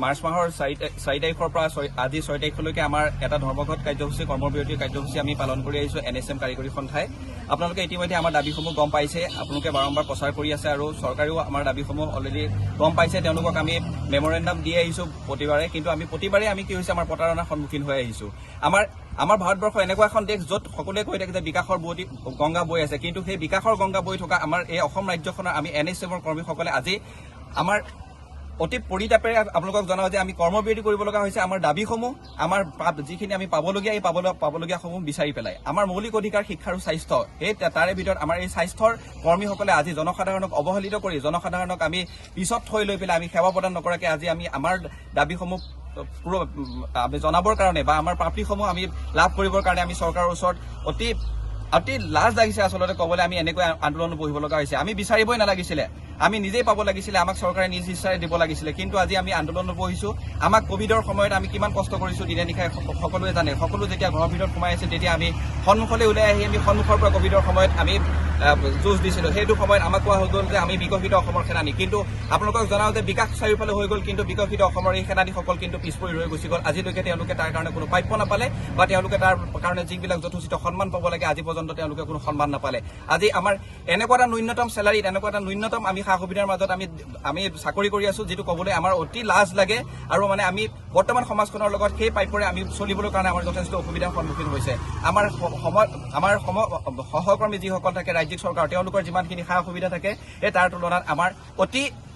March মাহৰ 4 তাৰিখৰ পৰা আজি 6 তাৰিখলৈকে আমাৰ এটা ধৰ্মঘট কাৰ্যসূচী কৰ্মবিৰতিৰ কাৰ্যসূচী আমি পালন কৰি আহিছোঁ NSM কাৰিকৰী সন্থাই। আপোনালোকে ইতিমধ্যে আমাৰ দাবীসমূহ গম পাইছে, আপোনালোকে বাৰম্বাৰ প্ৰচাৰ কৰি আছে আৰু চৰকাৰেও আমাৰ দাবীসমূহ অলৰেডি গম পাইছে। তেওঁলোকক আমি মেমৰেণ্ডাম দি আহিছোঁ প্ৰতিবাৰে, কিন্তু আমি প্ৰতিবাৰে আমি কি হৈছে আমাৰ প্ৰতাৰণাৰ সন্মুখীন হৈ আহিছোঁ। আমাৰ ভাৰতবৰ্ষ এনেকুৱা এখন দেশ য'ত সকলোৱে কৈ থাকে যে বিকাশৰ গংগা বৈ আছে, কিন্তু সেই বিকাশৰ গংগা বৈ থকা আমাৰ এই অসম ৰাজ্যখনৰ আমি NSMৰ কৰ্মীসকলে আজি আমাৰ অতি পৰিতাপেৰে আপোনালোকক জনাওঁ যে আমি কৰ্মবিৰতি কৰিব লগা হৈছে। আমাৰ দাবীসমূহ আমাৰ যিখিনি আমি পাবলগীয়া এই পাবলগীয়াসমূহ বিচাৰি পেলাই আমাৰ মৌলিক অধিকাৰ শিক্ষা আৰু স্বাস্থ্য, এই তাৰে ভিতৰত আমাৰ এই স্বাস্থ্যৰ কৰ্মীসকলে আজি জনসাধাৰণক অৱহেলিত কৰি জনসাধাৰণক আমি পিছত থৈ লৈ পেলাই আমি সেৱা প্ৰদান নকৰাকৈ আজি আমি আমাৰ দাবীসমূহ আমি জনাবৰ কাৰণে বা আমাৰ প্ৰাপ্তিসমূহ আমি লাভ কৰিবৰ কাৰণে আমি চৰকাৰৰ ওচৰত অতি লাজ লাগিছে আচলতে ক'বলৈ। আমি এনেকৈ আন্দোলন বহিব লগা হৈছে। আমি বিচাৰিবই নালাগিছিলে, আমি নিজেই পাব লাগিছিলে, আমাক চৰকাৰে নিজ ইচ্ছাৰে দিব লাগিছিলে, কিন্তু আজি আমি আন্দোলন বহিছোঁ। আমাক কোভিডৰ সময়ত আমি কিমান কষ্ট কৰিছোঁ দিনে নিশাই সকলোৱে জানে। সকলো যেতিয়া ঘৰৰ ভিতৰত সোমাই আছে তেতিয়া আমি সন্মুখলৈ ওলাই আহি আমি সন্মুখৰ পৰা কোভিডৰ সময়ত আমি যুঁজ দিছিলোঁ। সেইটো সময়ত আমাক কোৱা হৈ গ'ল যে আমি বিকশিত অসমৰ সেনানী, কিন্তু আপোনালোকক জনাওঁ যে বিকাশ চাৰিওফালে হৈ গ'ল, কিন্তু বিকশিত অসমৰ এই সেনানীসকল কিন্তু পিছ পৰি ৰৈ গুচি গ'ল। আজিলৈকে তেওঁলোকে তাৰ কাৰণে কোনো প্ৰাপ্য নাপালে বা তেওঁলোকে তাৰ কাৰণে যিবিলাক যথোচিত সন্মান পাব লাগে আজি পৰ্যন্ত তেওঁলোকে কোনো সন্মান নাপালে। আজি আমাৰ এনেকুৱা এটা ন্যূনতম চেলাৰীত এনেকুৱা এটা ন্যূনতম আমি সা সুবিধাৰ মাজত আমি চাকৰি কৰি আছোঁ, যিটো ক'বলৈ আমাৰ অতি লাজ লাগে। আৰু মানে আমি বৰ্তমান সমাজখনৰ লগত সেই প্ৰাপ্যৰে আমি চলিবলৈ কাৰণে আমাৰ যথেষ্ট অসুবিধাৰ সন্মুখীন হৈছে। আমাৰ সহকৰ্মী যিসকল থাকে ৰাজ্যিক চৰকাৰ, তেওঁলোকৰ যিমানখিনি সা সুবিধা থাকে সেই তাৰ তুলনাত আমাৰ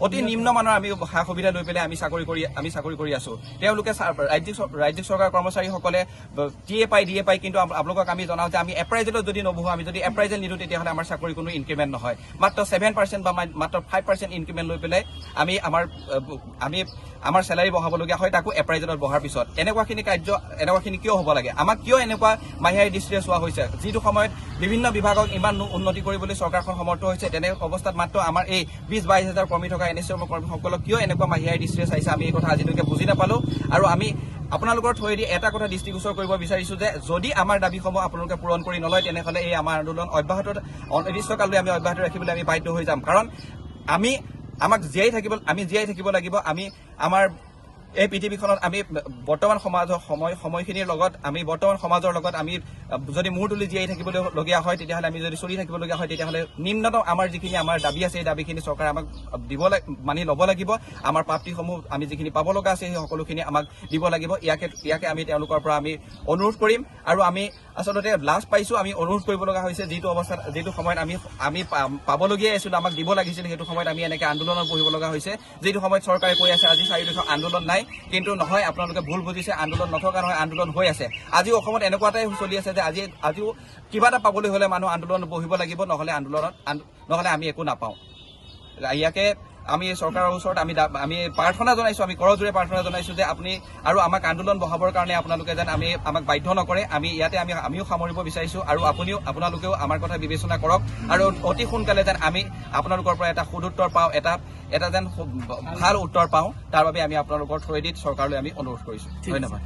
অতি নিম্নমানৰ আমি সা সুবিধা লৈ পেলাই আমি চাকৰি কৰি আছোঁ। তেওঁলোকে ৰাজ্যিক চৰকাৰ কৰ্মচাৰীসকলে দিয়ে পায়, কিন্তু আপোনালোকক আমি জনাওঁ যে আমি এপ্ৰাইজেলত যদি নবহোঁ, আমি যদি এপ্ৰাইজেল নিদিওঁ তেতিয়াহ'লে আমাৰ চাকৰি কোনো ইনক্ৰিমেণ্ট নহয়। মাত্ৰ 7% বা মাত্ৰ 5% ইনক্ৰিমেণ্ট লৈ পেলাই আমি আমাৰ চেলাৰী বঢ়াবলগীয়া হয়, তাকো এপ্ৰাইজেলত বঢ়াৰ পিছত। এনেকুৱাখিনি কিয় হ'ব লাগে? আমাক কিয় এনেকুৱা মাহিয়াৰী দৃষ্টিৰে চোৱা হৈছে? যিটো সময়ত বিভিন্ন বিভাগক ইমান উন্নতি কৰিবলৈ চৰকাৰখন সমৰ্থ হৈছে, তেনে অৱস্থাত মাত্ৰ আমাৰ এই 20-22 হাজাৰ কৰ্মী থকা NSM কৰ্মীসকলক কিয় এনেকুৱা মাহিয়াৰী দৃষ্টিৰে চাইছে আমি এই কথা আজিলৈকে বুজি নাপালোঁ। আৰু আমি আপোনালোকৰ থ্ৰুৱেদি এটা কথা দৃষ্টিগোচৰ কৰিব বিচাৰিছোঁ যে যদি আমাৰ দাবীসমূহ আপোনালোকে পূৰণ কৰি নলয়, তেনেহ'লে এই আমাৰ আন্দোলন অনিৰ্দিষ্টকাললৈ আমি অব্যাহত ৰাখিবলৈ আমি বাধ্য হৈ যাম। কাৰণ আমাক জীয়াই থাকিব লাগিব। আমি আমাৰ এই পৃথিৱীখনত আমি বৰ্তমান সময়খিনিৰ লগত বৰ্তমান সমাজৰ লগত আমি যদি মূৰ তুলি জীয়াই থাকিবলগীয়া হয়, তেতিয়াহ'লে আমি যদি চলি থাকিবলগীয়া হয়, তেতিয়াহ'লে নিম্নতম আমাৰ যিখিনি আমাৰ দাবী আছে এই দাবীখিনি চৰকাৰে আমাক মানি ল'ব লাগিব। আমাৰ প্ৰাপ্তিসমূহ আমি যিখিনি পাব লগা আছে সেই সকলোখিনি আমাক দিব লাগিব। ইয়াকে আমি তেওঁলোকৰ পৰা আমি অনুৰোধ কৰিম। আৰু আমি আচলতে লাজ পাইছোঁ, আমি অনুৰোধ কৰিব লগা হৈছে। যিটো সময়ত আমি পাবলগীয়া আছিলোঁ, আমাক দিব লাগিছিল, সেইটো সময়ত আমি এনেকৈ আন্দোলনত বহিব লগা হৈছে। যিটো সময়ত চৰকাৰে কৈ আছে আজি 4 তাৰিখৰ আন্দোলন নাই, কিন্তু নহয়, আপোনালোকে ভুল বুজিছে। আন্দোলন নথকা নহয়, আন্দোলন হৈ আছে। আজিও অসমত এনেকুৱা এটাই চলি আছে যে আজিও কিবা এটা পাবলৈ হ'লে মানুহ আন্দোলনত বহিব লাগিব, নহ'লে আমি একো নাপাওঁ। ইয়াকে আমি চৰকাৰৰ ওচৰত আমি প্ৰাৰ্থনা জনাইছোঁ, আমি কৰজোৰে প্ৰাৰ্থনা জনাইছোঁ যে আপুনি আৰু আমাক আন্দোলন বঢ়াবৰ কাৰণে আপোনালোকে যেন আমাক বাধ্য নকৰে। আমিও সামৰিব বিচাৰিছোঁ, আৰু আপোনালোকেও আমাৰ কথা বিবেচনা কৰক, আৰু অতি সোনকালে যেন আমি আপোনালোকৰ পৰা এটা সুদুত্তৰ পাওঁ, এটা যেন ভাল উত্তৰ পাওঁ। তাৰ বাবে আমি আপোনালোকৰ থ্ৰুৱেদি চৰকাৰলৈ আমি অনুৰোধ কৰিছোঁ। ধন্যবাদ।